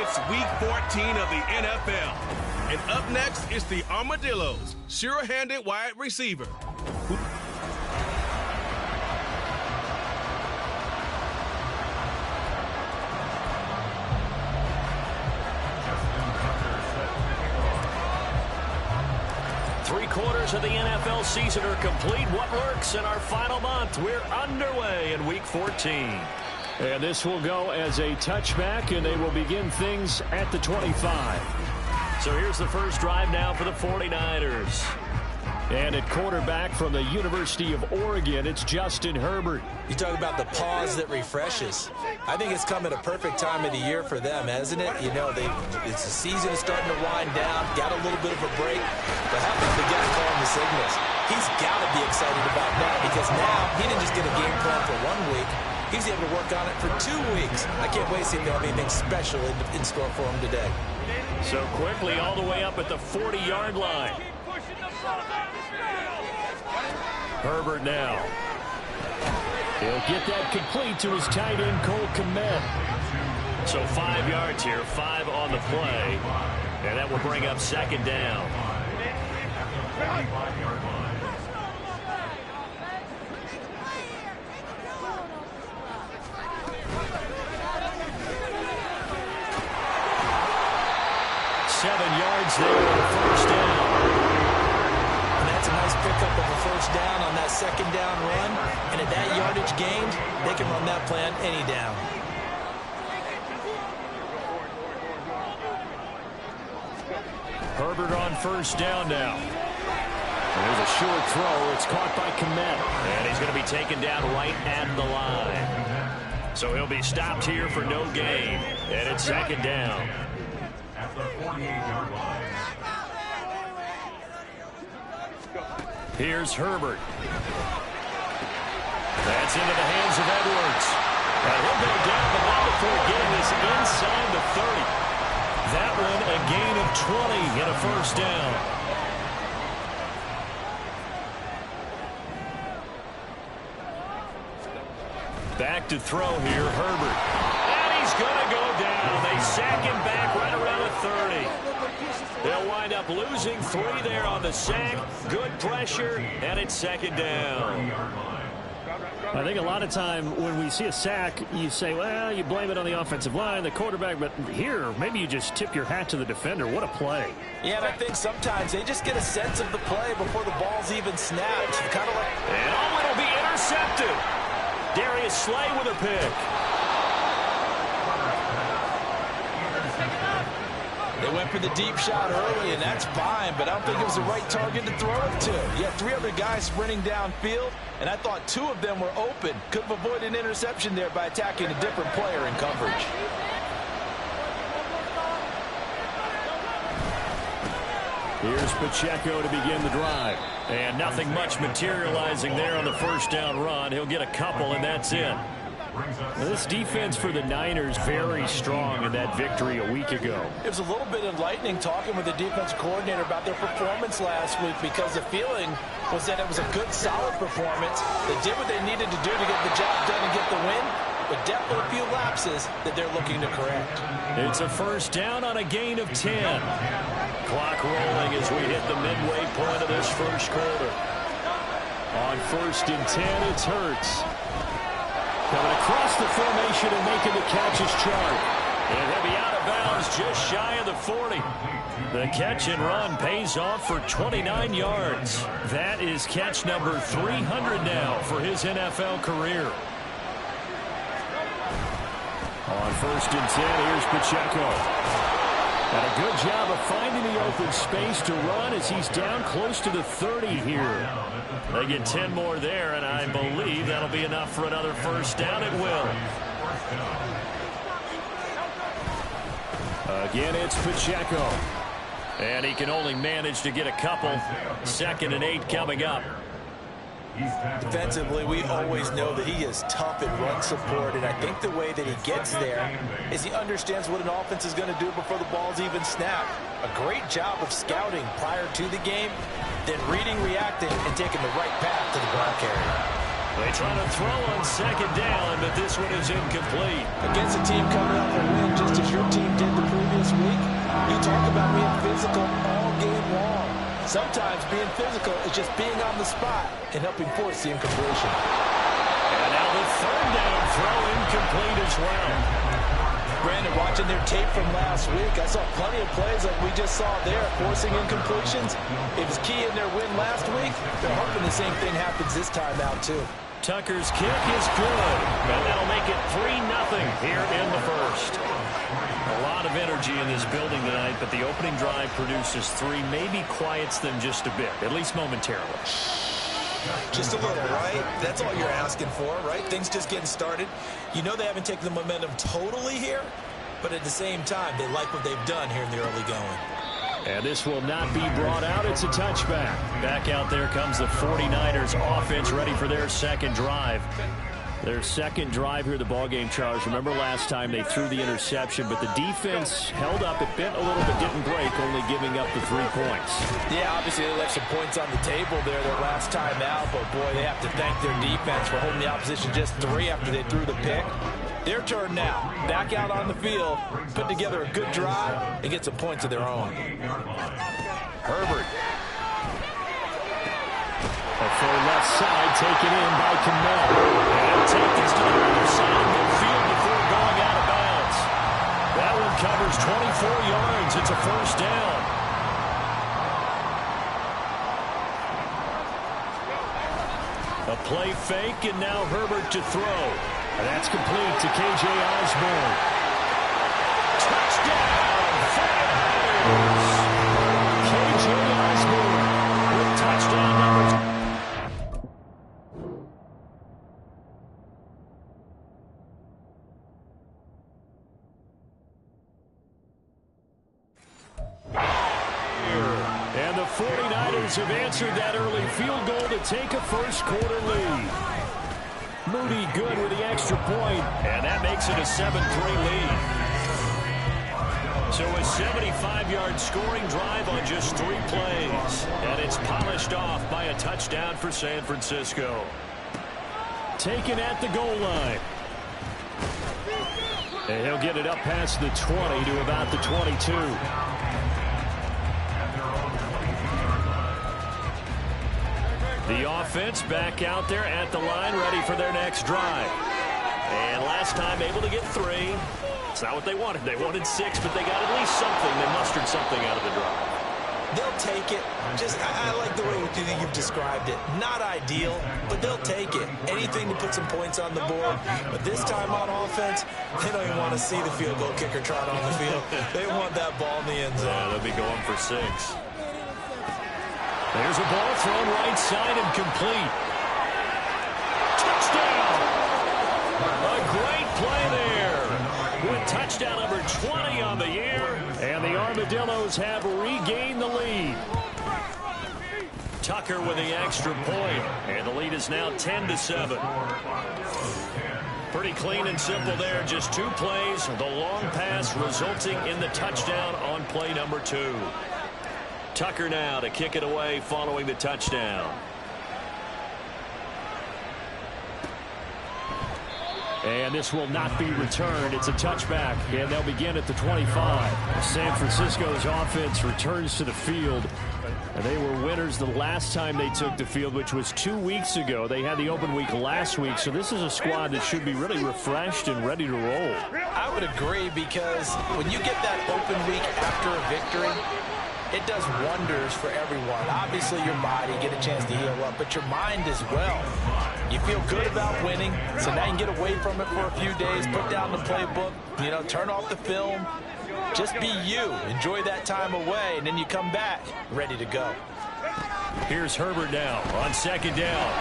It's Week 14 of the NFL. And up next is the Armadillos, sure-handed wide receiver. Three-quarters of the NFL season are complete. What works in our final month? We're underway in Week 14. And this will go as a touchback, and they will begin things at the 25. So here's the first drive now for the 49ers. And at quarterback from the University of Oregon, it's Justin Herbert. You talk about the pause that refreshes. I think it's come at a perfect time of the year for them, hasn't it? You know, it's the season is starting to wind down, got a little bit of a break. But how about the guy calling the signals? He's got to be excited about that because now he didn't just get a game plan for 1 week. He's able to work on it for 2 weeks. I can't wait to see if they have anything special in store for him today. So quickly all the way up at the 40-yard line. Herbert now. He'll get that complete to his tight end, Cole Kmet. So 5 yards here, 5 on the play. And that will bring up second down. Yards there on first down. And that's a nice pickup of a first down on that second down run. And at that yardage gained, they can run that play on any down. Herbert on first down now. There's a short throw. It's caught by Kmet. And he's going to be taken down right at the line. So he'll be stopped here for no gain. And it's second down. At the 48-yard line. Here's Herbert. That's into the hands of Edwards. And he'll go down the line before getting this inside the 30. That one a gain of 20 and a first down. Back to throw here, Herbert. And he's going to go down. They sack him back right around the 30. They'll wind up losing 3 there on the sack. Good pressure, and it's second down. I think a lot of time when we see a sack, you say, well, you blame it on the offensive line, the quarterback, but here, maybe you just tip your hat to the defender. What a play. Yeah, and I think sometimes they just get a sense of the play before the ball's even snapped. Kind of like... And oh, it'll be intercepted. Darius Slay with a pick. They went for the deep shot early, and that's fine, but I don't think it was the right target to throw it to. You had 3 other guys sprinting downfield, and I thought 2 of them were open. Could have avoided an interception there by attacking a different player in coverage. Here's Pacheco to begin the drive. And nothing much materializing there on the first down run. He'll get a couple, and that's it. This defense for the Niners very strong in that victory a week ago. It was a little bit enlightening talking with the defense coordinator about their performance last week because the feeling was that it was a good, solid performance. They did what they needed to do to get the job done and get the win, but definitely a few lapses that they're looking to correct. It's a first down on a gain of 10. Clock rolling as we hit the midway point of this first quarter. On first and 10, it's Hurts. Coming across the formation and making the catch is Chark. And he'll be out of bounds just shy of the 40. The catch and run pays off for 29 yards. That is catch number 300 now for his NFL career. On first and 10, here's Pacheco. And a good job of finding the open space to run as he's down close to the 30 here. They get 10 more there, and I believe that'll be enough for another first down. It will. Again, it's Pacheco. And he can only manage to get a couple. 2nd and 8 coming up. Defensively, we always know that he is tough in run support, and I think the way that he gets there is he understands what an offense is going to do before the ball's even snapped. A great job of scouting prior to the game, then reading, reacting, and taking the right path to the ball carrier. They try to throw on second down, but this one is incomplete. Against a team coming off a win just as your team did the previous week, you talk about being physical all game long. Sometimes being physical is just being on the spot and helping force the incompletion. And now the third down throw incomplete as well. Brandon, watching their tape from last week, I saw plenty of plays like we just saw there, forcing incompletions. It was key in their win last week. They're hoping the same thing happens this time out, too. Tucker's kick is good, and that'll make it 3-0 here in the first. A lot of energy in this building tonight, but the opening drive produces 3, maybe quiets them just a bit, at least momentarily. Just a little, right? That's all you're asking for, right? Things just getting started. You know they haven't taken the momentum totally here, but at the same time, they like what they've done here in the early going. And this will not be brought out. It's a touchback. Back out there comes the 49ers offense ready for their second drive. Their second drive here, the ballgame, Charles. Remember last time they threw the interception, but the defense held up. It bent a little bit, didn't break, only giving up the 3 points. Yeah, obviously they left some points on the table there their last time out, but boy, they have to thank their defense for holding the opposition just 3 after they threw the pick. Their turn now. Back out on the field, put together a good drive, and get some points of their own. Herbert. A full left side taken in by Kamel. And take this to the other side of the field before going out of bounds. That one covers 24 yards. It's a first down. A play fake, and now Herbert to throw. And that's complete to K.J. Osborne. Touchdown! 49ers! K.J. Osborne with touchdown number 2. And the 49ers have answered that early field goal to take a first quarter lead. Moody good with the extra point, and that makes it a 7-3 lead. So a 75-yard scoring drive on just 3 plays, and it's polished off by a touchdown for San Francisco. Taken at the goal line. And he'll get it up past the 20 to about the 22. The offense back out there at the line, ready for their next drive. And last time able to get 3. It's not what they wanted. They wanted 6, but they got at least something. They mustered something out of the drive. They'll take it. I like the way you've described it. Not ideal, but they'll take it. Anything to put some points on the board. But this time on offense, they don't even want to see the field goal kicker trot on the field. They want that ball in the end zone. Yeah, they'll be going for 6. There's a ball thrown right side and complete. Touchdown! A great play there. With touchdown number 20 on the year. And the Armadillos have regained the lead. Tucker with the extra point. And the lead is now 10-7. Pretty clean and simple there. Just 2 plays. The long pass resulting in the touchdown on play number 2. Tucker now to kick it away following the touchdown. And this will not be returned. It's a touchback, and they'll begin at the 25. San Francisco's offense returns to the field. And they were winners the last time they took the field, which was 2 weeks ago. They had the open week last week, so this is a squad that should be really refreshed and ready to roll. I would agree, because when you get that open week after a victory, it does wonders for everyone. Obviously, your body, get a chance to heal up, but your mind as well. You feel good about winning, so now you can get away from it for a few days, put down the playbook, turn off the film. Just be you. Enjoy that time away, and then you come back ready to go. Here's Herbert now on second down.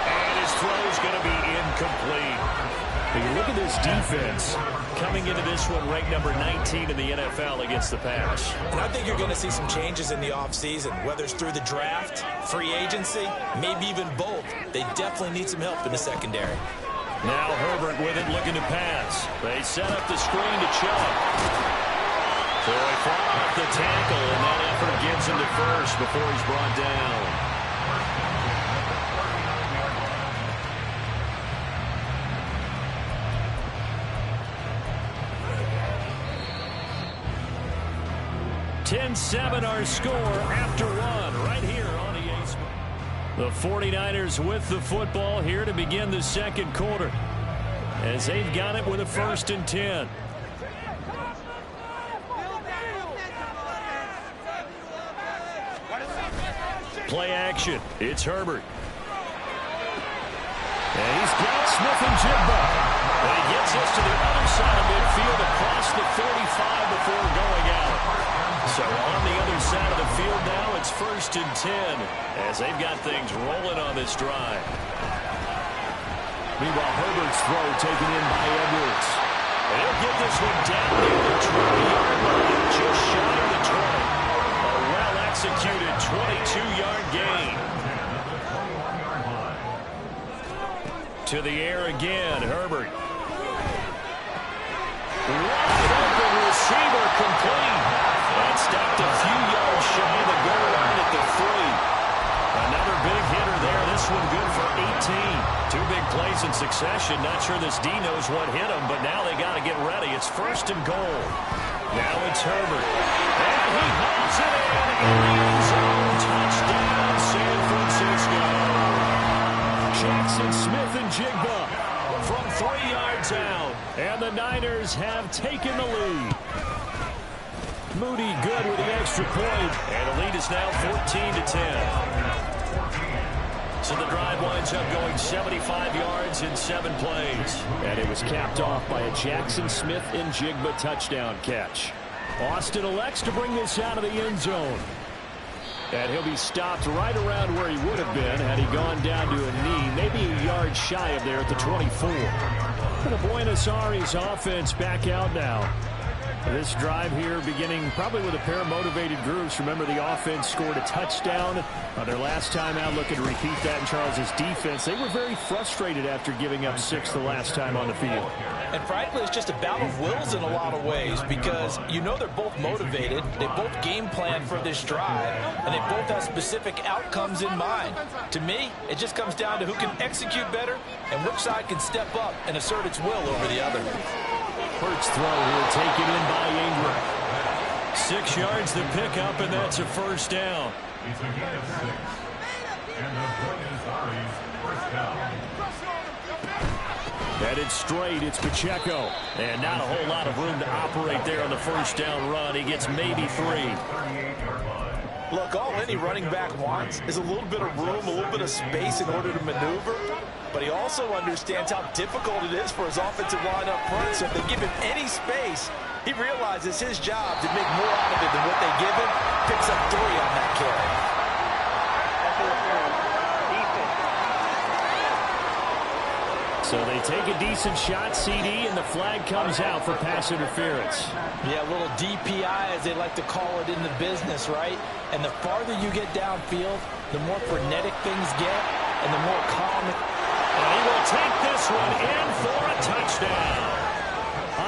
And his throw's going to be incomplete. But you look at this defense. Coming into this one ranked number 19 in the NFL against the pass. And I think you're going to see some changes in the offseason, whether it's through the draft, free agency, maybe even both. They definitely need some help in the secondary. Now Herbert with it, looking to pass. They set up the screen to Chubb. So he fought off the tackle, and that effort gets him to first before he's brought down. 10-7 our score after one right here on EA Sports. The 49ers with the football here to begin the second quarter as they've got it with a 1st and 10. Play action. It's Herbert. And he's got Smith-Njigba. And he gets us to the other side of midfield across the 45 before going out. So on the other side of the field now, it's 1st and 10 as they've got things rolling on this drive. Meanwhile, Herbert's throw taken in by Edwards. And he'll get this one down near the 20-yard line, just shy of the 20. A well-executed 22-yard gain. To the air again, Herbert. Wide open receiver complete. And stopped a few yards shy of the goal line at the 3. Another big hitter there. This one good for 18. 2 big plays in succession. Not sure this D knows what hit him, but now they got to get ready. It's 1st and goal. Now it's Herbert. And he hauls it in the end zone. Touchdown, San Francisco. Jackson Smith-Njigba from 3 yards out. And the Niners have taken the lead. Moody good with the extra point. And the lead is now 14-10. So the drive winds up going 75 yards in 7 plays. And it was capped off by a Jackson Smith-Njigba touchdown catch. Austin elects to bring this out of the end zone. And he'll be stopped right around where he would have been had he gone down to a knee, maybe a yard shy of there at the 24. The Buenos Aires offense back out now. This drive here beginning probably with a pair of motivated groups. Remember, the offense scored a touchdown their last time out. Looking to repeat that in Charles's defense. They were very frustrated after giving up 6 the last time on the field. And frankly, it's just a battle of wills in a lot of ways because you know they're both motivated. They both game plan for this drive, and they both have specific outcomes in mind. To me, it just comes down to who can execute better and which side can step up and assert its will over the other. Hurts throw here taken in by Ingram. 6 yards the pickup, and that's a 1st down. It's a gain of 6. And the Buenos Aires 1st down. Headed straight, it's Pacheco. And not a whole lot of room to operate there on the 1st down run. He gets maybe 3. Look, all any running back wants is a little bit of room, a little bit of space in order to maneuver. But he also understands how difficult it is for his offensive line up front. So if they give him any space, he realizes his job to make more out of it than what they give him. Picks up 3 on that carry. So they take a decent shot, CD, and the flag comes out for pass interference. Yeah, a little DPI, as they like to call it in the business, right? And the farther you get downfield, the more frenetic things get, and the more calm. And he will take this one in for a touchdown.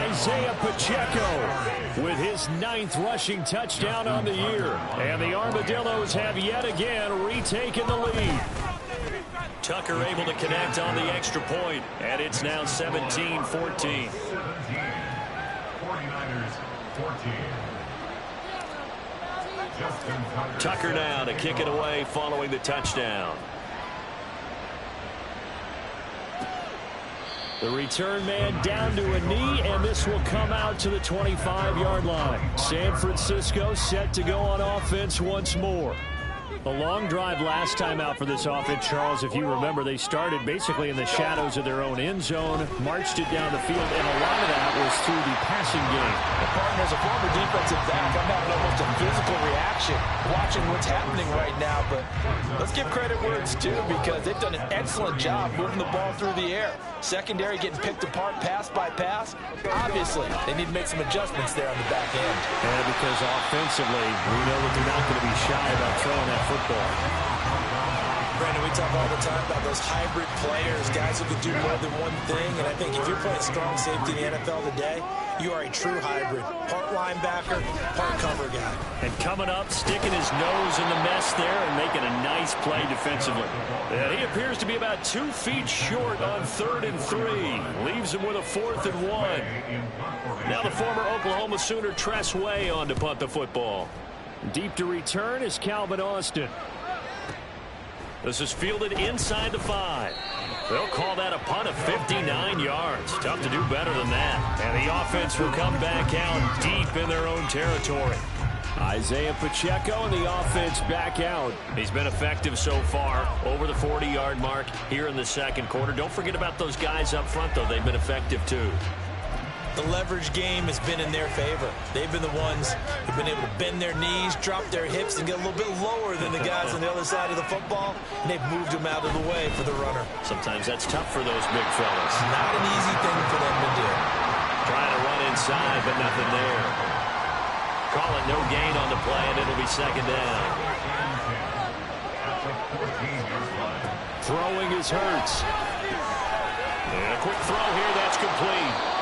Isaiah Pacheco with his 9th rushing touchdown on the year. And the Armadillos have yet again retaken the lead. Tucker able to connect on the extra point, and it's now 17-14. 49ers 14. Tucker now to kick it away following the touchdown. The return man down to a knee, and this will come out to the 25-yard line. San Francisco set to go on offense once more. A long drive last time out for this offense, Charles. If you remember, they started basically in the shadows of their own end zone, marched it down the field, and a lot of that was through the passing game. As a former defensive back, I'm having almost a physical reaction watching what's happening right now. But let's give credit where it's due because they've done an excellent job moving the ball through the air. Secondary getting picked apart pass by pass. Obviously, they need to make some adjustments there on the back end. And because offensively, we know that they're not going to be shy about throwing that football. Brandon, we talk all the time about those hybrid players, guys who can do more than one thing. And I think if you're playing strong safety in the NFL today, you are a true hybrid. Part linebacker, part cover guy. And coming up, sticking his nose in the mess there and making a nice play defensively. And he appears to be about 2 feet short on 3rd and 3. Leaves him with a 4th and 1. Now the former Oklahoma Sooner Tress Way on to punt the football. Deep to return is Calvin Austin. This is fielded inside the 5. They'll call that a punt of 59 yards. Tough to do better than that. And the offense will come back out deep in their own territory. Isaiah Pacheco and the offense back out. He's been effective so far, over the 40-yard mark here in the second quarter. Don't forget about those guys up front, though. They've been effective, too. The leverage game has been in their favor. They've been the ones who've been able to bend their knees, drop their hips, and get a little bit lower than the guys on the other side of the football, and they've moved them out of the way for the runner. Sometimes that's tough for those big fellas. Not an easy thing for them to do. Trying to run inside, but nothing there. Call it no gain on the play, and it'll be second down. Throwing is Hurts. And a quick throw here, that's complete.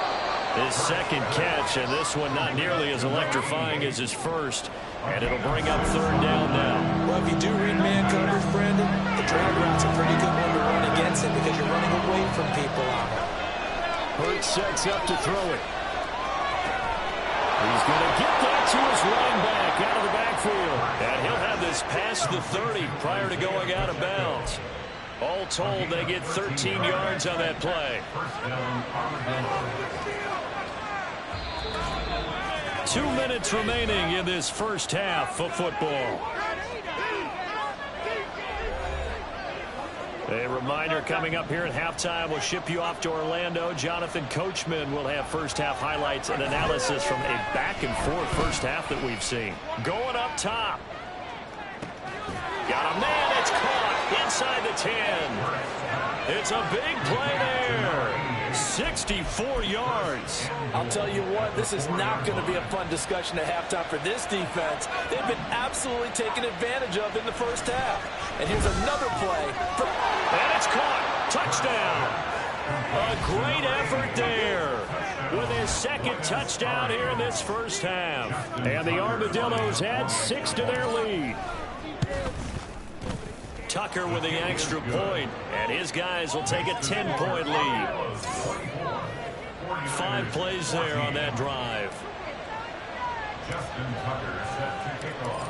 His second catch, and this one not nearly as electrifying as his first. And it'll bring up 3rd down now. Well, if you do read man coverage, Brandon, the drag route's a pretty good one to run against it because you're running away from people on it. Hurts sets up to throw it. He's going to get that to his running back out of the backfield. And he'll have this past the 30 prior to going out of bounds. All told, they get 13 yards on that play. 2 minutes remaining in this first half of football. A reminder coming up here at halftime. We'll ship you off to Orlando. Jonathan Coachman will have first half highlights and analysis from a back-and-forth first half that we've seen. Going up top. Got a man. It's caught inside the 10. It's a big play there. 64 yards. I'll tell you what, this is not going to be a fun discussion at halftime for this defense. They've been absolutely taken advantage of in the first half. And here's another play. And it's caught. Touchdown. A great effort there with his second touchdown here in this first half. And the Armadillos add 6 to their lead. Tucker with the extra point, and his guys will take a 10-point lead. 5 plays there on that drive.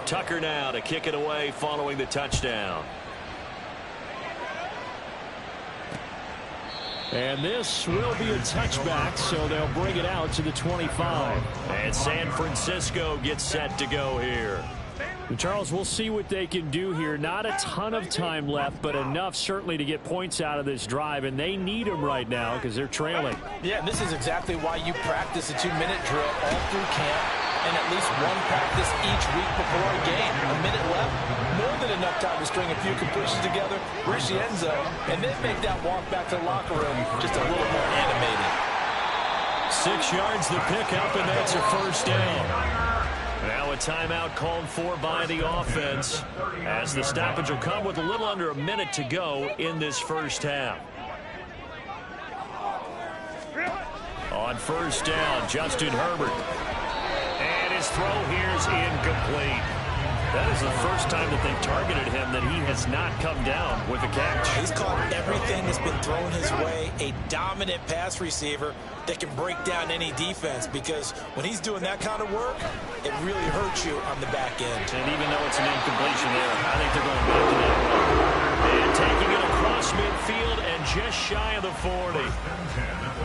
Tucker now to kick it away following the touchdown. And this will be a touchback, so they'll bring it out to the 25. And San Francisco gets set to go here. Charles, we'll see what they can do here. Not a ton of time left, but enough certainly to get points out of this drive, and they need them right now because they're trailing. Yeah, and this is exactly why you practice a 2-minute drill all through camp and at least one practice each week before a game. A minute left, more than enough time to string a few completions together, reach the end zone, and then make that walk back to the locker room just a little more animated. 6 yards the pickup, and that's a first down. Now a timeout called for by the offense as the stoppage will come with a little under a minute to go in this first half. On first down, Justin Herbert. And his throw here's incomplete. That is the first time that they've targeted him that he has not come down with a catch. He's caught everything that's been thrown his way. A dominant pass receiver that can break down any defense, because when he's doing that kind of work, it really hurts you on the back end. And even though it's an incompletion there, I think they're going back to that one. And taking it across midfield and just shy of the 40.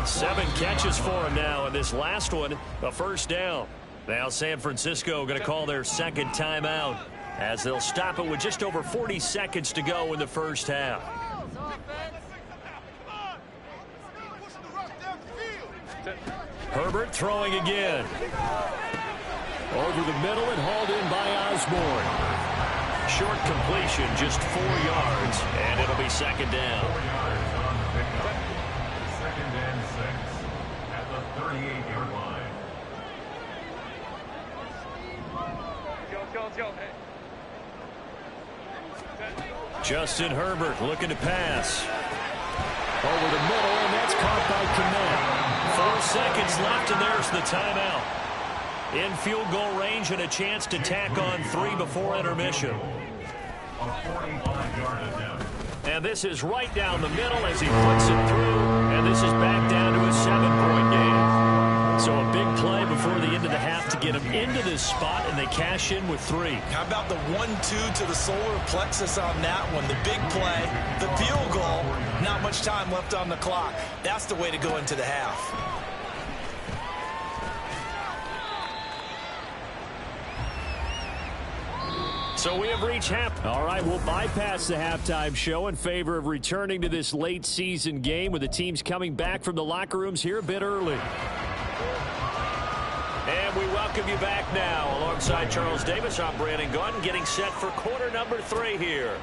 7 catches for him now, and this last one, a first down. Now San Francisco going to call their second timeout as they'll stop it with just over 40 seconds to go in the first half. Herbert throwing again. Over the middle and hauled in by Osborne. Short completion, just 4 yards, and it'll be second down. Second and 6 at the 38-yard line. Justin Herbert looking to pass. Over the middle, and that's caught by Kmet. 4 seconds left, and there's the timeout. In field goal range and a chance to tack on 3 before intermission. A 45-yard attempt. And this is right down the middle as he puts it through. And this is back down to a 7-point game. So a big play before the end of the half to get him into this spot, and they cash in with 3. How about the 1-2 to the solar plexus on that one? The big play, the field goal, not much time left on the clock. That's the way to go into the half. So we have reached half. All right, we'll bypass the halftime show in favor of returning to this late season game with the teams coming back from the locker rooms here a bit early. And we welcome you back now. Alongside Charles Davis, I'm Brandon Gaudin, getting set for quarter number 3 here.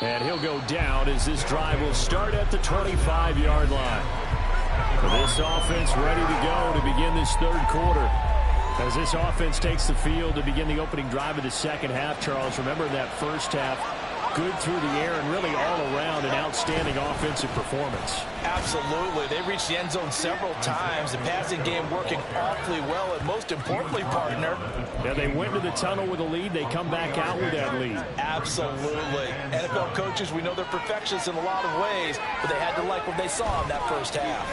And he'll go down as this drive will start at the 25-yard line. This offense ready to go to begin this third quarter. As this offense takes the field to begin the opening drive of the second half, Charles, remember that first half, good through the air and really all around an outstanding offensive performance. Absolutely. They reached the end zone several times. The passing game working awfully well, and most importantly, partner. Yeah, they went to the tunnel with a lead. They come back out with that lead. Absolutely. NFL coaches, we know they're perfectionists in a lot of ways, but they had to like what they saw in that first half.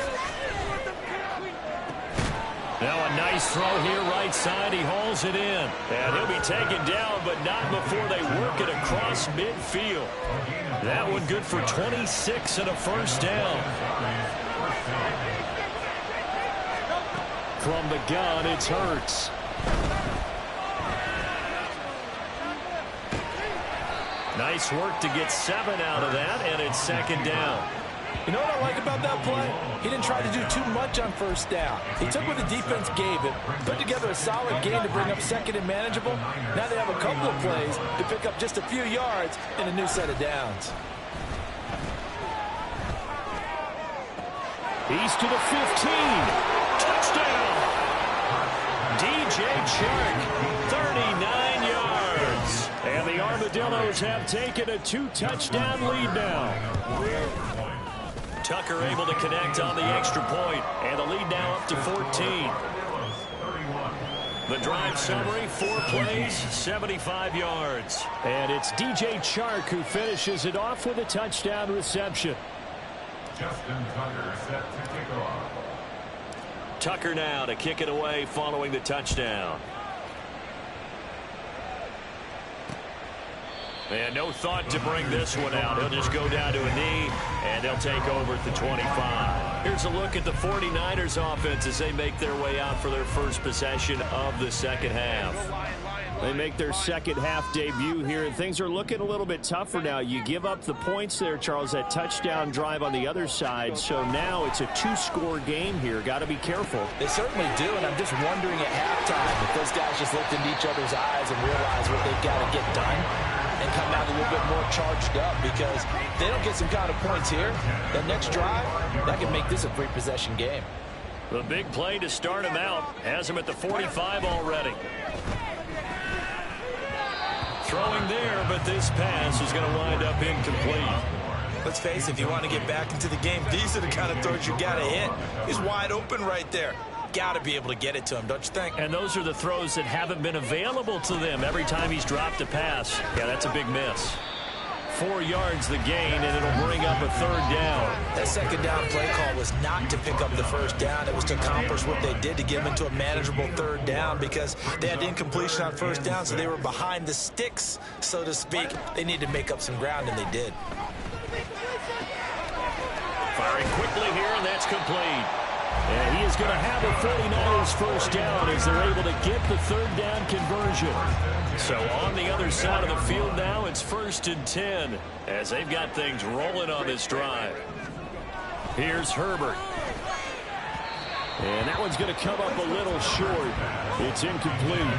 Now a nice throw here right side. He hauls it in. And he'll be taken down, but not before they work it across midfield. That one good for 26 and a first down. From the gun, it's Hurts. Nice work to get 7 out of that, and it's second down. You know what I like about that play? He didn't try to do too much on first down. He took what the defense gave him, put together a solid game to bring up second and manageable. Now they have a couple of plays to pick up just a few yards in a new set of downs. He's to the 15. Touchdown! DJ Chark, 39 yards. And the Armadillos have taken a 2-touchdown lead now. Tucker able to connect on the extra point, and the lead now up to 14. The drive summary, 4 plays, 75 yards. And it's DJ Chark who finishes it off with a touchdown reception. Justin Tucker set to kick off. Tucker now to kick it away following the touchdown. And no thought to bring this one out. He'll just go down to a knee, and they'll take over at the 25. Here's a look at the 49ers offense as they make their way out for their first possession of the second half. They make their second half debut here, and things are looking a little bit tougher now. You give up the points there, Charles, that touchdown drive on the other side. So now it's a 2-score game here. Got to be careful. They certainly do, and I'm just wondering at halftime if those guys just looked into each other's eyes and realized what they've got to get done and come out a little bit more charged up, because if they don't get some kind of points here, that next drive, that can make this a 3-possession game. The big play to start him out has him at the 45 already. Throwing there, but this pass is going to wind up incomplete. Let's face it, if you want to get back into the game, these are the kind of throws you got to hit. He's wide open right there. Got to be able to get it to him, don't you think? And those are the throws that haven't been available to them every time he's dropped a pass. Yeah, that's a big miss. 4 yards the gain, and it'll bring up a third down. That second down play call was not to pick up the first down. It was to accomplish what they did, to get them into a manageable third down, because they had incompletion on first down, so they were behind the sticks, so to speak. They needed to make up some ground, and they did. Firing quickly here, and that's complete. And he is going to have a 49ers first down as they're able to get the third down conversion. So on the other side of the field now, it's 1st and 10 as they've got things rolling on this drive. Here's Herbert. And that one's going to come up a little short. It's incomplete.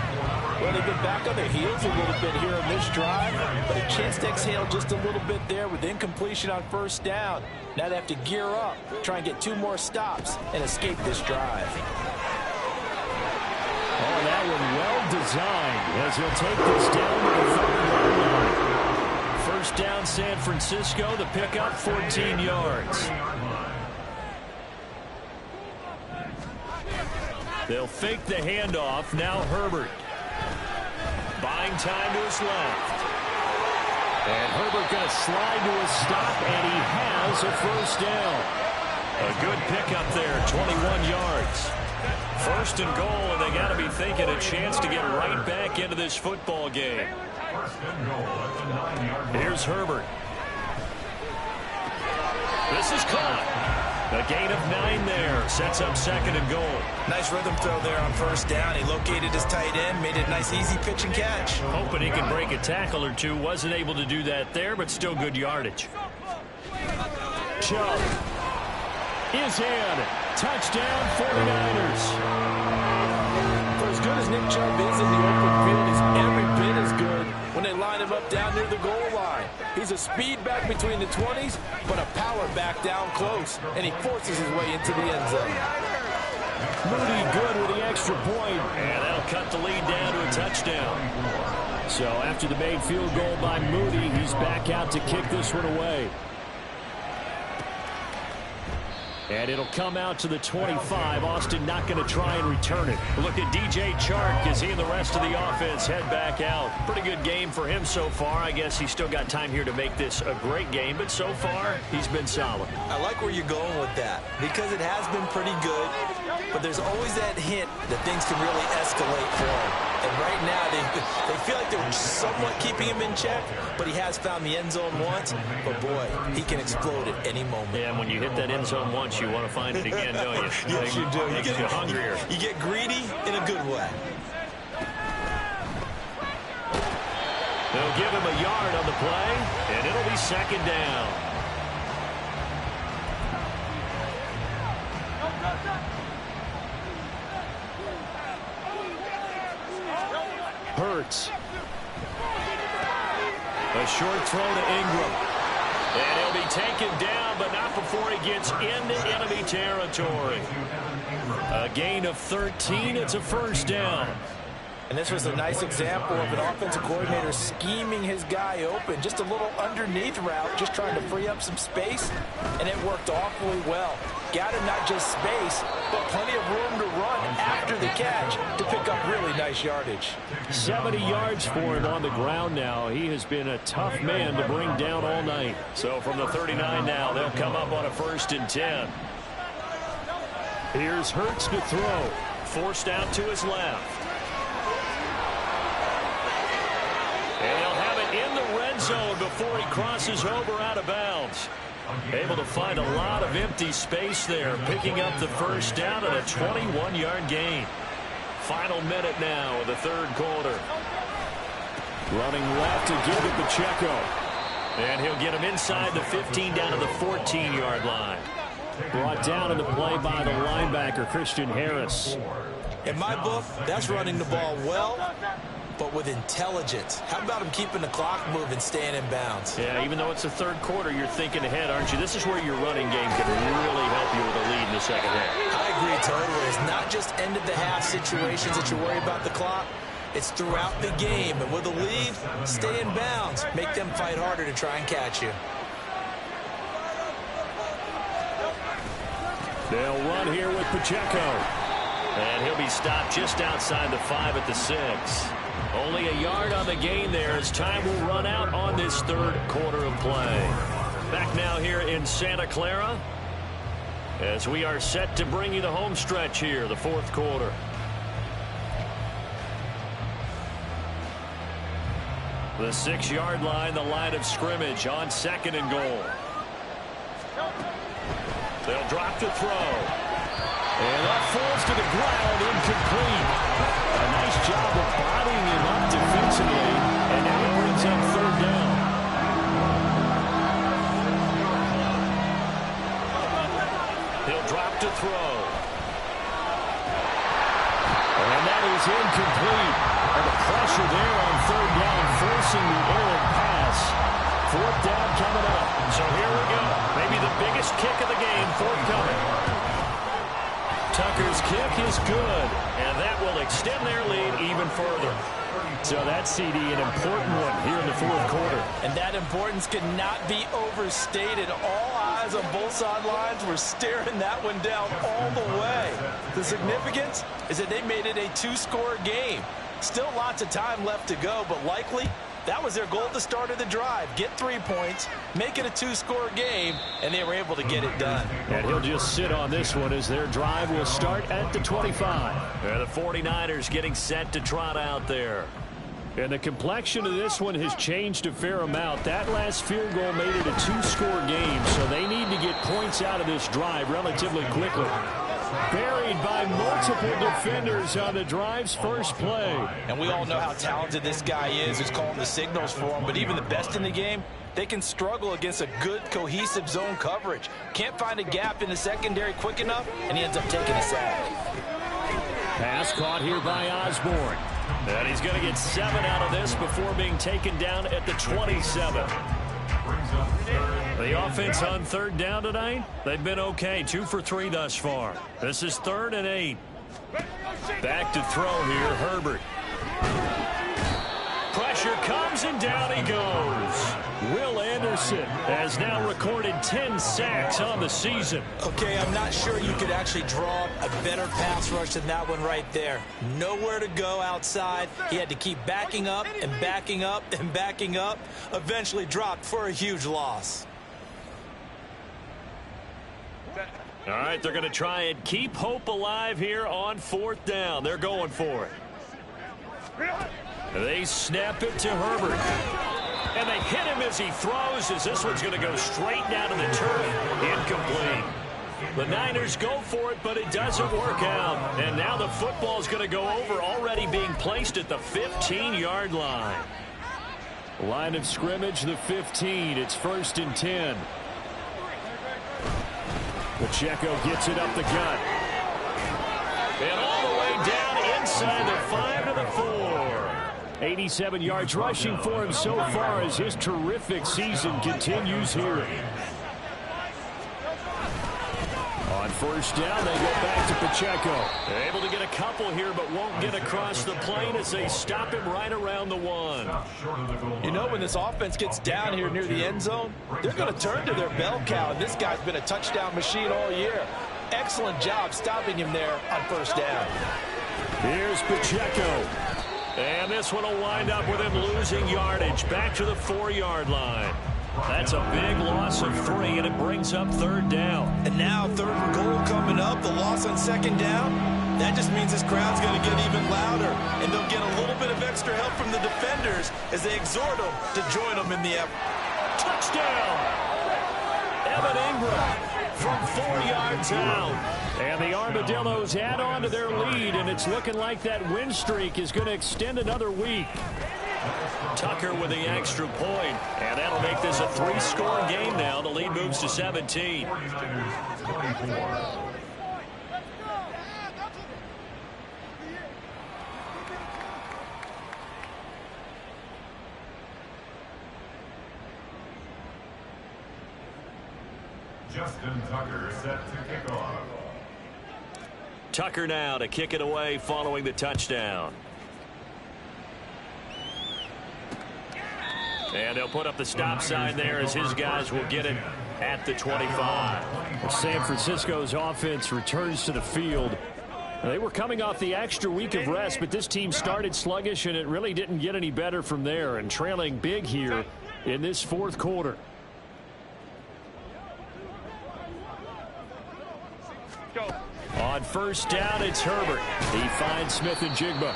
Well, they've been back on their heels a little bit here on this drive, but a chance to exhale just a little bit there with incompletion on first down. Now they have to gear up, try and get 2 more stops, and escape this drive. Oh, that one well designed as he'll take this down to the 30-yard line. First down, San Francisco. The pickup, 14 yards. They'll fake the handoff. Now Herbert. Buying time to his left. And Herbert going to slide to a stop, and he has a first down. A good pickup there, 21 yards. First and goal, and they got to be thinking a chance to get right back into this football game. Here's Herbert. This is caught. A gain of 9 there. Sets up second and goal. Nice rhythm throw there on first down. He located his tight end, made it a nice easy pitch and catch. Hoping he can break a tackle or two. Wasn't able to do that there, but still good yardage. Chubb is in. Touchdown 49ers. For as good as Nick Chubb is in the open field, he's every bit as good when they line him up down near the goal line. He's a speed back between the 20s, but a power back down close, and he forces his way into the end zone. Moody good with the extra point, and that'll cut the lead down to a touchdown. So after the made field goal by Moody, he's back out to kick this one away. And it'll come out to the 25. Austin not going to try and return it. Look at DJ Chark as he and the rest of the offense head back out. Pretty good game for him so far. I guess he's still got time here to make this a great game, but so far he's been solid. I like where you're going with that because it has been pretty good, but there's always that hint that things can really escalate for him. And right now they feel like they're somewhat keeping him in check, but he has found the end zone once. But boy, he can explode at any moment. Yeah, and when you hit that end zone once, you want to find it again, don't you? Yes, you do. You get hungrier. You get greedy in a good way. They'll give him a yard on the play, and it'll be second down. Hurts. A short throw to Ingram. And he'll be taken down, but not before he gets into enemy territory. A gain of 13. It's a first down. And this was a nice example of an offensive coordinator scheming his guy open. Just a little underneath route, just trying to free up some space, and it worked awfully well. Got him not just space, but plenty of room to run after the catch to pick up really nice yardage. 70 yards for him on the ground now. He has been a tough man to bring down all night. So from the 39 now, they'll come up on a 1st and 10. Here's Hurts to throw. Forced out to his left. And he'll have it in the red zone before he crosses over out of bounds. Able to find a lot of empty space there, picking up the first down and a 21-yard gain. Final minute now of the third quarter. Running left to give it Pacheco. And he'll get him inside the 15 down to the 14-yard line. Brought down in the play by the linebacker, Christian Harris. In my book, that's running the ball well, but with intelligence. How about him keeping the clock moving, staying in bounds? Yeah, even though it's the third quarter, you're thinking ahead, aren't you? This is where your running game can really help you with a lead in the second half. I agree totally. It's not just end-of-the-half situations that you worry about the clock. It's throughout the game. And with a lead, stay in bounds. Make them fight harder to try and catch you. They'll run here with Pacheco. And he'll be stopped just outside the 5 at the 6. Only a yard on the gain there as time will run out on this third quarter of play. Back now here in Santa Clara as we are set to bring you the home stretch here, the fourth quarter. The 6-yard line, the line of scrimmage on 2nd and goal. They'll drop to throw. And that falls to the ground, incomplete. A nice job of bodying him up defensively, and now it brings up third down. He'll drop to throw. And that is incomplete. And the pressure there on third down, forcing the errant pass. Fourth down coming up. So here we go. Maybe the biggest kick of the game forthcoming. Tucker's kick is good, and that will extend their lead even further. So that CD, an important one here in the fourth quarter. And that importance cannot be overstated. All eyes on both sidelines were staring that one down all the way. The significance is that they made it a two-score game. Still lots of time left to go, but likely that was their goal at the start of the drive. Get 3 points, make it a two-score game, and they were able to get it done. And he'll just sit on this one as their drive will start at the 25. And the 49ers getting set to trot out there. And the complexion of this one has changed a fair amount. That last field goal made it a two-score game, so they need to get points out of this drive relatively quickly. Buried by multiple defenders on the drive's first play. And we all know how talented this guy is who's calling the signals for him, but even the best in the game, they can struggle against a good, cohesive zone coverage. Can't find a gap in the secondary quick enough, and he ends up taking a sack. Pass caught here by Osborne. And he's going to get 7 out of this before being taken down at the 27. The offense on third down tonight, they've been okay. 2 for 3 thus far. This is 3rd and 8. Back to throw here, Herbert. Pressure comes and down he goes. Will Anderson has now recorded 10 sacks on the season. Okay, I'm not sure you could actually draw a better pass rush than that one right there. Nowhere to go outside. He had to keep backing up and backing up and backing up. Eventually dropped for a huge loss. All right, they're going to try and keep hope alive here on 4th down. They're going for it. They snap it to Herbert. And they hit him as he throws, as this one's going to go straight down to the turf. Incomplete. The Niners go for it, but it doesn't work out. And now the football's going to go over, already being placed at the 15-yard line. Line of scrimmage, the 15. It's 1st and 10. Pacheco gets it up the gut. And all the way down inside the 5 to the 4. 87 yards rushing for him so far as his terrific season continues here. On 1st down, they go back to Pacheco. They're able to get a couple here, but won't get across the plane as they stop him right around the 1. You know, when this offense gets down here near the end zone, they're going to turn to their bell cow, and this guy's been a touchdown machine all year. Excellent job stopping him there on 1st down. Here's Pacheco. And this one will wind up with him losing yardage back to the 4-yard line. That's a big loss of 3, and it brings up 3rd down. And now 3rd and goal coming up, the loss on 2nd down. That just means this crowd's going to get even louder, and they'll get a little bit of extra help from the defenders as they exhort them to join them in the effort. Touchdown! Evan Ingram from 4 yards out. And the Armadillos add on to their lead, and it's looking like that win streak is going to extend another week. Tucker with the extra point, and that'll make this a 3-score game now. The lead moves to 17. Justin Tucker set to kick off. Tucker now to kick it away following the touchdown. And they'll put up the stop sign there as his guys will get it at the 25. San Francisco's offense returns to the field. They were coming off the extra week of rest, but this team started sluggish, and it really didn't get any better from there, and trailing big here in this 4th quarter. On 1st down, it's Herbert. He finds Smith and Jigba.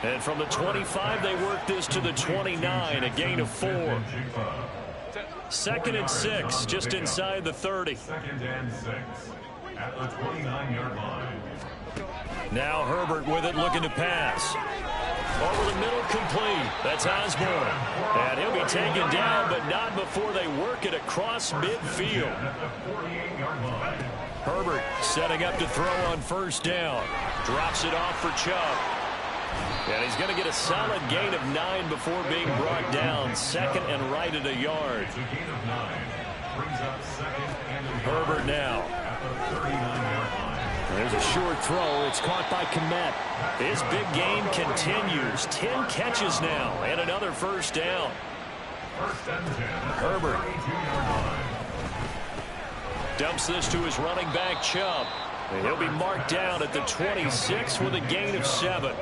And from the 25, they work this to the 29, a gain of 4. 2nd and 6, just inside the 30. 2nd and 6 at the 29-yard line. Now Herbert with it, looking to pass. Over the middle, complete. That's Osborne. And he'll be taken down, but not before they work it across midfield. Herbert setting up to throw on 1st down. Drops it off for Chubb. And he's going to get a solid gain of 9 before being brought down. 2nd and right at a yard. Herbert now. There's a short throw. It's caught by Kmet. His big game continues. 10 catches now and another first down. Herbert dumps this to his running back, Chubb. And he'll be marked down at the 26 with a gain of 7.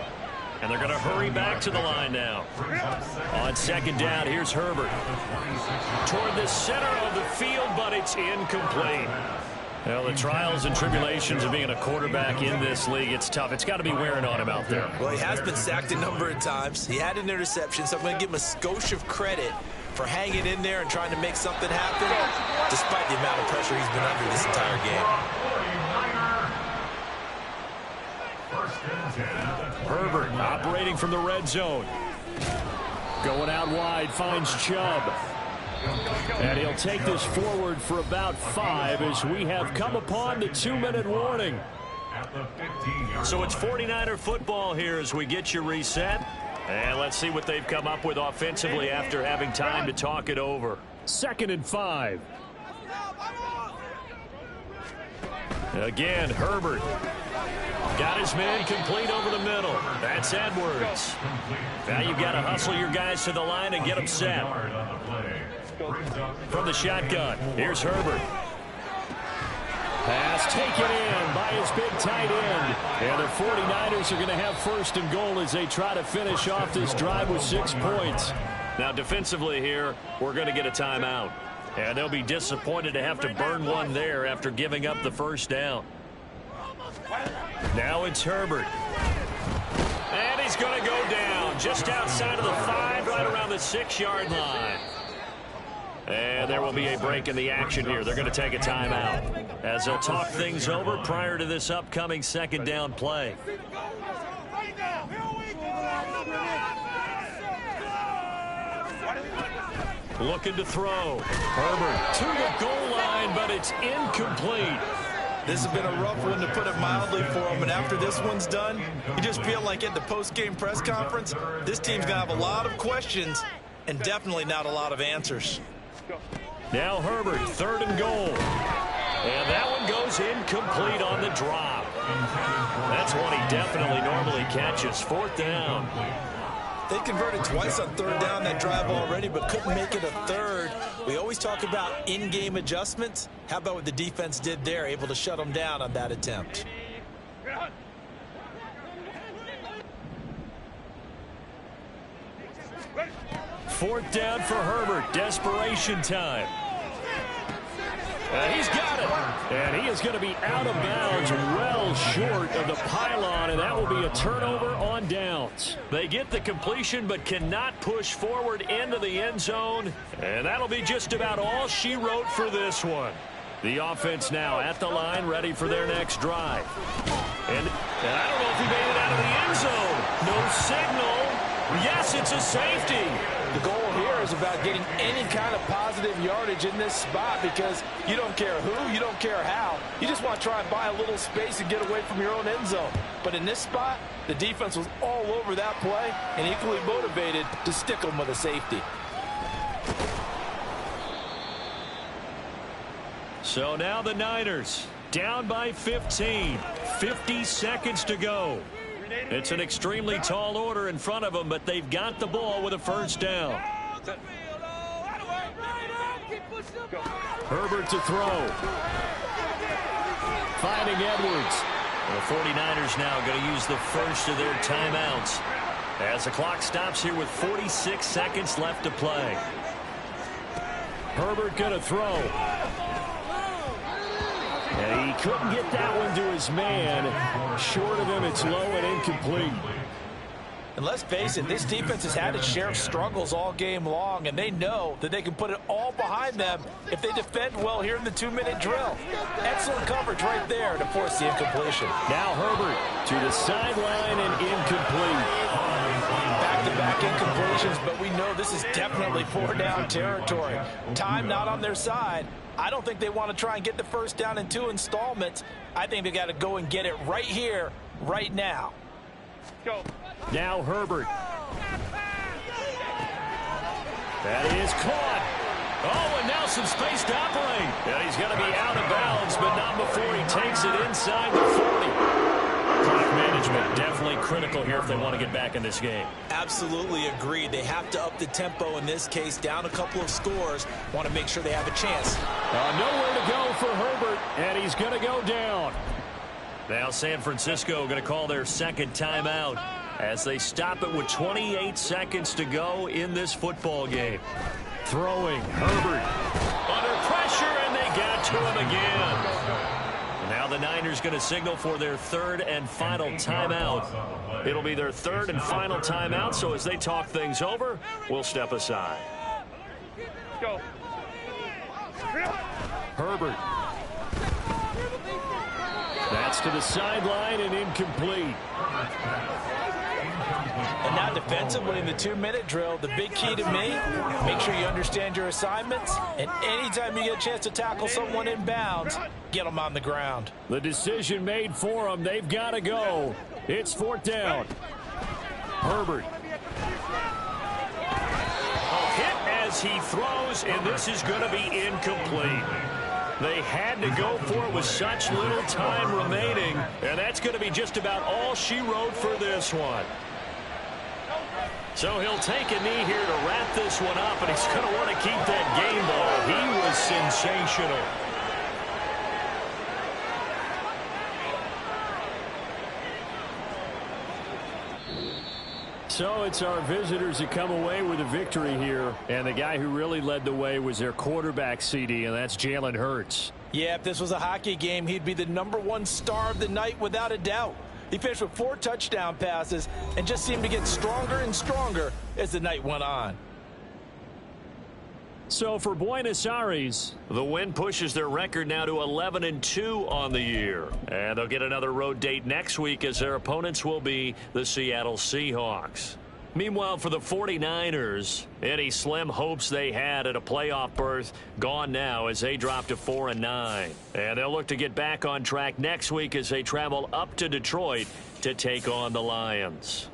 And they're going to hurry back to the line now. On second down, here's Herbert. Toward the center of the field, but it's incomplete. Well, the trials and tribulations of being a quarterback in this league, it's tough. It's got to be wearing on him out there. Well, he has been sacked a number of times. He had an interception, so I'm going to give him a skosh of credit for hanging in there and trying to make something happen, despite the amount of pressure he's been under this entire game. Herbert operating from the red zone. Going out wide, finds Chubb. And he'll take this forward for about 5 as we have come upon the 2-minute warning. So it's 49er football here as we get you reset. And let's see what they've come up with offensively after having time to talk it over. 2nd and 5. Again, Herbert. Got his man complete over the middle. That's Edwards. Now you've got to hustle your guys to the line and get them set. From the shotgun, here's Herbert. Pass taken in by his big tight end. And the 49ers are going to have 1st and goal as they try to finish off this drive with 6 points. Now defensively here, we're going to get a timeout. And they'll be disappointed to have to burn one there after giving up the first down. Now it's Herbert. And he's going to go down just outside of the 5, right around the 6-yard line. And there will be a break in the action here. They're going to take a timeout as they'll talk things over prior to this upcoming 2nd down play. Looking to throw. Herbert to the goal line, but it's incomplete. This has been a rough one, to put it mildly, for him. And after this one's done, you just feel like at the post-game press conference, this team's going to have a lot of questions and definitely not a lot of answers. Now Herbert, 3rd and goal. And that one goes incomplete on the drop. That's one he definitely normally catches. 4th down. They converted twice on 3rd down that drive already, but couldn't make it a 3rd. We always talk about in-game adjustments. How about what the defense did there, able to shut them down on that attempt? Fourth down for Herbert. Desperation time. He's got it. And he is going to be out of bounds, well short of the pylon, and that will be a turnover on downs. They get the completion but cannot push forward into the end zone. And that'll be just about all she wrote for this one. The offense now at the line, ready for their next drive. And I don't know if he made it out of the end zone. No signal. Yes, it's a safety. The goal here is about getting any kind of positive yardage in this spot, because you don't care who, you don't care how. You just want to try and buy a little space and get away from your own end zone. But in this spot, the defense was all over that play and equally motivated to stick them with a safety. So now the Niners down by 15. 50 seconds to go. It's an extremely tall order in front of them, but they've got the ball with a first down. Herbert to throw. Finding Edwards. The 49ers now going to use the first of their timeouts as the clock stops here with 46 seconds left to play. Herbert going to throw. And he couldn't get that one to his man. Short of him, it's low and incomplete. And let's face it, this defense has had its share of struggles all game long, and they know that they can put it all behind them if they defend well here in the 2-minute drill. Excellent coverage right there to force the incompletion. Now Herbert to the sideline and incomplete. Back-to-back incompletions, but we know this is definitely 4-down territory. Time not on their side. I don't think they want to try and get the first down in 2 installments. I think they got to go and get it right here, right now. Go. Now Herbert. That is caught. Oh, and now some space to operate. Yeah, he's going to be out of bounds, but not before he takes it inside the 40. management definitely critical here if they want to get back in this game. Absolutely agreed. They have to up the tempo in this case, down a couple of scores. Want to make sure they have a chance. Nowhere to go for Herbert, and he's going to go down. Now San Francisco going to call their second timeout as they stop it with 28 seconds to go in this football game. Throwing, Herbert. Under pressure, and they got to him again. Now the Niners going to signal for their third and final timeout. It'll be their third and final timeout, so as they talk things over, we'll step aside. Go. Herbert. That's to the sideline and incomplete. And now defensively in the 2-minute drill, the big key to me, make sure you understand your assignments, and anytime you get a chance to tackle someone in bounds, get them on the ground. The decision made for them. They've got to go. It's 4th down. Herbert. Hit as he throws, and this is going to be incomplete. They had to go for it with such little time remaining, and that's going to be just about all she wrote for this one. So he'll take a knee here to wrap this one up, and he's going to want to keep that game ball. He was sensational. So it's our visitors that come away with a victory here. And the guy who really led the way was their quarterback, CD, and that's Jalen Hurts. Yeah, if this was a hockey game, he'd be the #1 star of the night without a doubt. He finished with 4 touchdown passes and just seemed to get stronger and stronger as the night went on. So for Buenos Aires, the win pushes their record now to 11-2 on the year. And they'll get another road date next week as their opponents will be the Seattle Seahawks. Meanwhile, for the 49ers, any slim hopes they had at a playoff berth gone now as they drop to 4-9. And they'll look to get back on track next week as they travel up to Detroit to take on the Lions.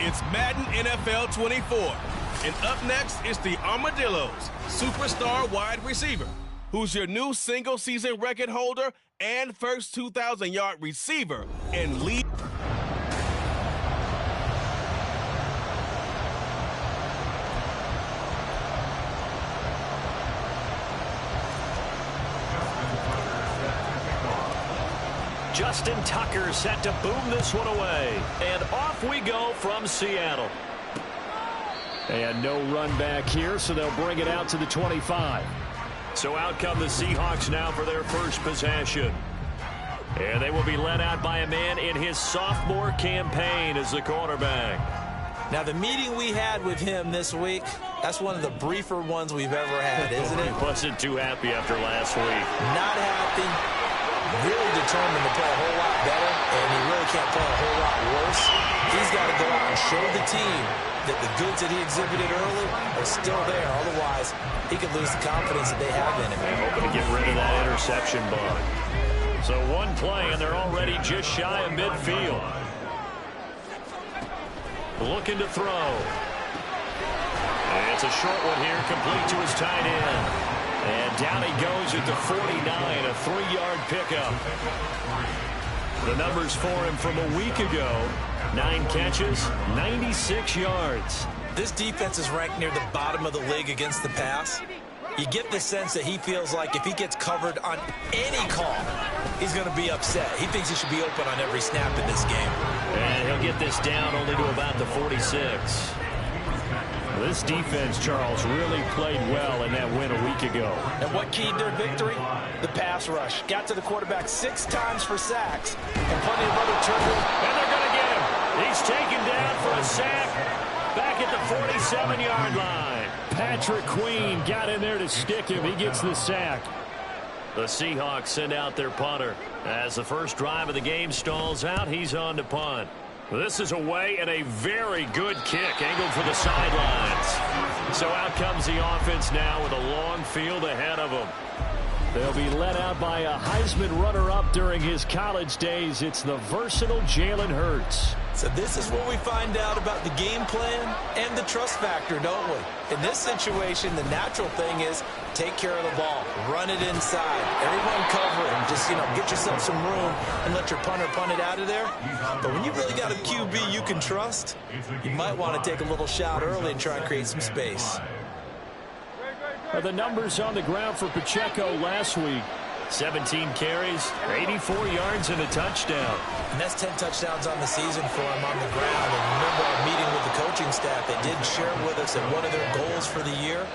It's Madden NFL 24. And up next is the Armadillos, superstar wide receiver, who's your new single-season record holder and first 2,000-yard receiver in league. Justin Tucker set to boom this one away. And off we go from Seattle. And no run back here, so they'll bring it out to the 25. So out come the Seahawks now for their first possession. And they will be led out by a man in his sophomore campaign as the quarterback. Now, the meeting we had with him this week, that's one of the briefer ones we've ever had, isn't it? He wasn't too happy after last week. Not happy. Really determined to play a whole lot better, and he really can't play a whole lot worse. He's got to go out and show the team that the goods that he exhibited early are still there. Otherwise, he could lose the confidence that they have in him. They're hoping to get rid of that interception bug. So one play, and they're already just shy of midfield. Looking to throw. And it's a short one here, complete to his tight end. And down he goes at the 49, a 3-yard pickup. The numbers for him from a week ago, 9 catches, 96 yards. This defense is ranked near the bottom of the league against the pass. You get the sense that he feels like if he gets covered on any call, he's going to be upset. He thinks he should be open on every snap in this game. And he'll get this down only to about the 46. This defense, Charles, really played well in that win a week ago. And what keyed their victory? The pass rush. Got to the quarterback 6 times for sacks and plenty of other turnovers. And they're going to get him. He's taken down for a sack back at the 47-yard line. Patrick Queen got in there to stick him. He gets the sack. The Seahawks send out their punter. As the first drive of the game stalls out, he's on to punt. This is away and a very good kick angled for the sidelines. So out comes the offense now with a long field ahead of them. They'll be led out by a Heisman runner-up during his college days. It's the versatile Jalen Hurts. So this is what we find out about the game plan and the trust factor, don't we? In this situation, the natural thing is take care of the ball, run it inside, everyone cover it, just, get yourself some room and let your punter punt it out of there. But when you really got a QB you can trust, you might want to take a little shot early and try and create some space. The numbers on the ground for Pacheco last week. 17 carries, 84 yards, and a touchdown. And that's 10 touchdowns on the season for him on the ground. And remember our meeting with the coaching staff, they did share with us that one of their goals for the year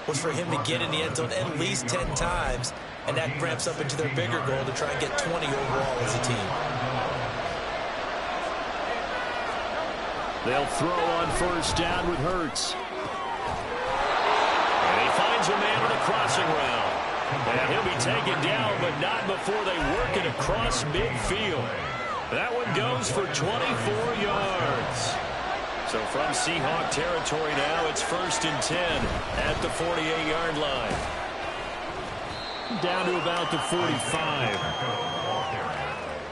was for him to get in the end zone at least 10 times. And that ramps up into their bigger goal to try and get 20 overall as a team. They'll throw on first down with Hurts. And he finds a man on a crossing route. And he'll be taken down, but not before they work it across midfield. That one goes for 24 yards. So from Seahawk territory now, it's 1st and 10 at the 48-yard line. Down to about the 45.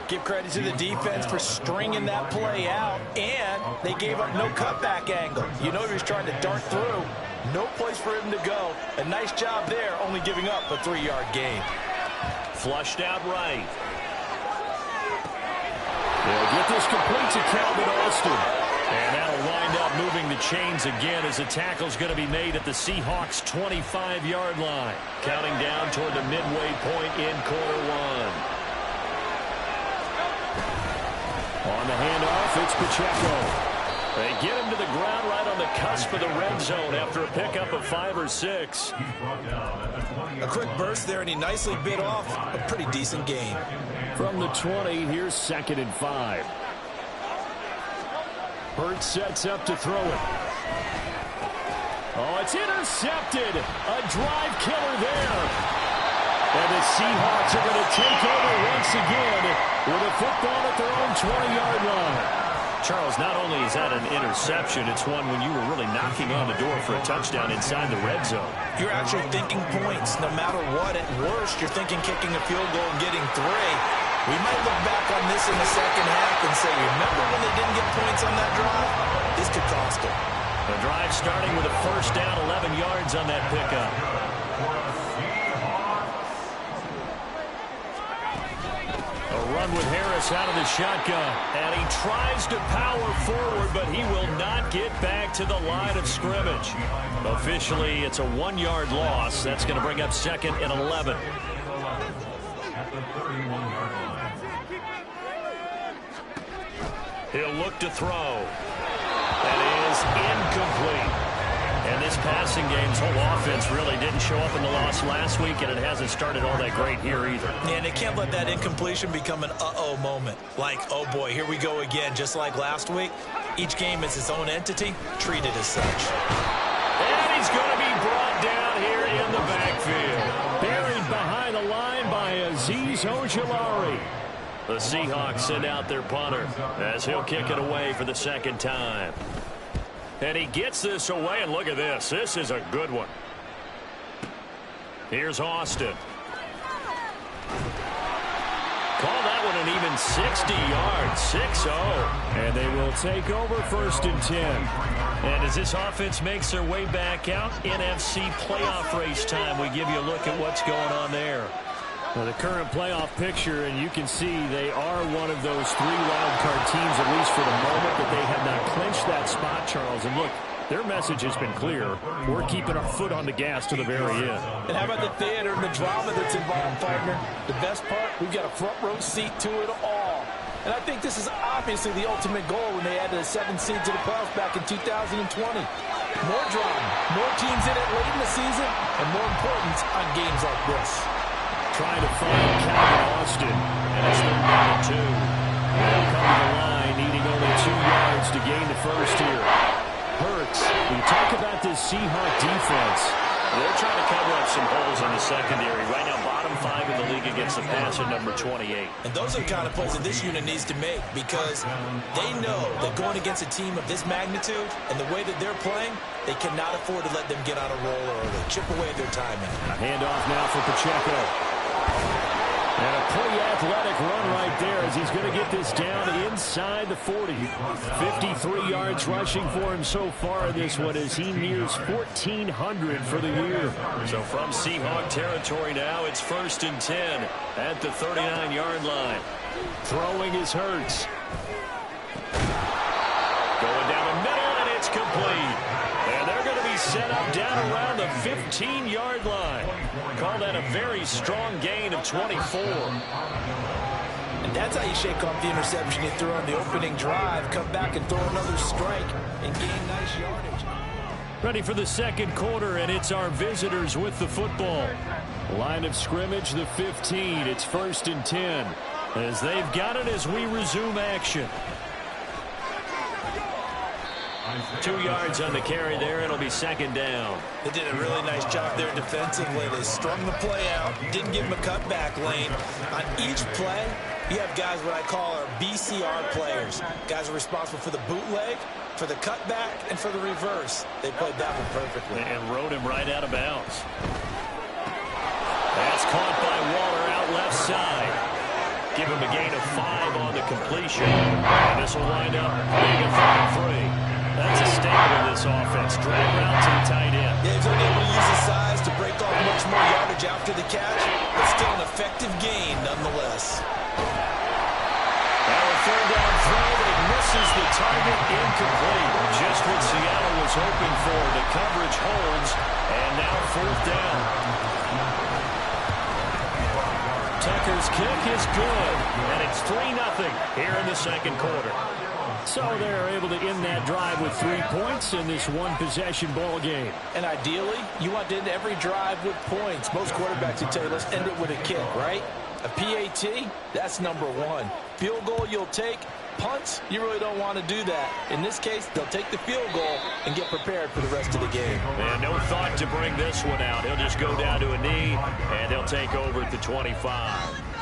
Give credit to the defense for stringing that play out, and they gave up no cutback angle. He was trying to dart through. No place for him to go. A nice job there, only giving up a 3-yard gain. Flushed out right. They'll get this complete to Calvin Austin. And that'll wind up moving the chains again as the tackle's going to be made at the Seahawks' 25-yard line. Counting down toward the midway point in quarter one. On the handoff, it's Pacheco. They get him to the ground right on the cusp of the red zone after a pickup of 5 or 6. A quick burst there, and he nicely bit off a pretty decent gain. From the 20, here's 2nd and 5. Hurts sets up to throw it. Oh, it's intercepted. A drive killer there. And the Seahawks are going to take over once again with a football at their own 20-yard line. Charles, not only is that an interception, it's one when you were really knocking on the door for a touchdown inside the red zone. You're actually thinking points no matter what. At worst, you're thinking kicking a field goal and getting 3. We might look back on this in the second half and say, remember when they didn't get points on that drive? This could cost them. The drive starting with a first down, 11 yards on that pickup. A run with Harris out of the shotgun. And he tries to power forward, but he will not get back to the line of scrimmage. Officially, it's a 1-yard loss. That's going to bring up 2nd and 11. At the 31-yard line. He'll look to throw. That is incomplete. And this passing game's whole offense really didn't show up in the loss last week, and it hasn't started all that great here either. Yeah, and they can't let that incompletion become an uh-oh moment. Like, oh boy, here we go again, just like last week. Each game is its own entity, treated as such. And he's going to be brought down here in the backfield. Buried behind the line by Azeez Ojulari. The Seahawks send out their punter as he'll kick it away for the second time. And he gets this away, and look at this. This is a good one. Here's Austin. Call that one an even 60 yards, 6-0. And they will take over 1st and 10. And as this offense makes their way back out, NFC playoff race time, we give you a look at what's going on there. Well, the current playoff picture, and you can see they are one of those 3 wildcard teams, at least for the moment, that they have not clinched that spot, Charles. And look, their message has been clear. We're keeping our foot on the gas to the very end. And how about the theater and the drama that's involved, partner? The best part, we've got a front row seat to it all. And I think this is obviously the ultimate goal when they added a 7th seed to the playoffs back in 2020. More drama, more teams in it late in the season, and more importance on games like this. Trying to find Calvin Austin, and it's their number 2. They'll come to the line, needing only 2 yards to gain the first here. Hurts, we talk about this Seahawk defense. They're trying to cover up some holes in the secondary. Right now, bottom 5 in the league against the passer, number 28. And those are the kind of plays that this unit needs to make, because they know that going against a team of this magnitude and the way that they're playing, they cannot afford to let them get on a roll early. Chip away at their timing. A handoff now for Pacheco. And a pretty athletic run right there as he's going to get this down inside the 40. 53 yards rushing for him so far in this one as he nears 1,400 for the year. So from Seahawk territory now, it's 1st and 10 at the 39-yard line. Throwing is Hurts. Going down the middle, and it's complete. And they're going to be set up down around the 15-yard line. Call that a very strong gain of 24. And that's how you shake off the interception you threw on the opening drive, come back and throw another strike and gain nice yardage. Ready for the second quarter, and it's our visitors with the football. Line of scrimmage, the 15. It's 1st and 10 as they've got it as we resume action. 2 yards on the carry there. It'll be 2nd down. They did a really nice job there defensively. They strung the play out, didn't give him a cutback lane. On each play, you have guys what I call our BCR players. Guys are responsible for the bootleg, for the cutback, and for the reverse. They played that one perfectly. And rode him right out of bounds. That's caught by Waller out left side. Give him a gain of 5 on the completion. And this will wind up being a 3rd and 3. That's a staple of this offense. Drag route to the tight end. Yeah, he's only able to use his size to break off much more yardage after the catch, but still an effective gain nonetheless. Now a 3rd down throw, but he misses the target, incomplete. Just what Seattle was hoping for. The coverage holds, and now 4th down. Tucker's kick is good, and it's 3-0 here in the second quarter. So they're able to end that drive with 3 points in this one-possession ball game. And ideally, you want to end every drive with points. Most quarterbacks would tell you, let's end it with a kick, right? A PAT, that's number 1. Field goal you'll take. Punts, you really don't want to do that. In this case, they'll take the field goal and get prepared for the rest of the game. And no thought to bring this one out. He'll just go down to a knee, and they'll take over at the 25.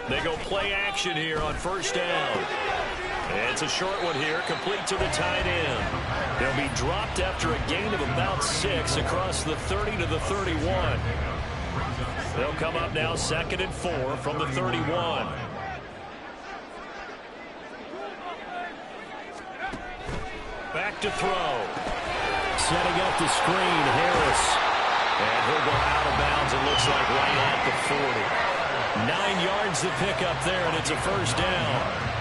They go play action here on 1st down. It's a short one here, complete to the tight end. They'll be dropped after a gain of about 6 across the 30 to the 31. They'll come up now 2nd and 4 from the 31. Back to throw. Setting up the screen, Harris. And he'll go out of bounds, it looks like right at the 40. 9 yards to pick up there, and it's a first down.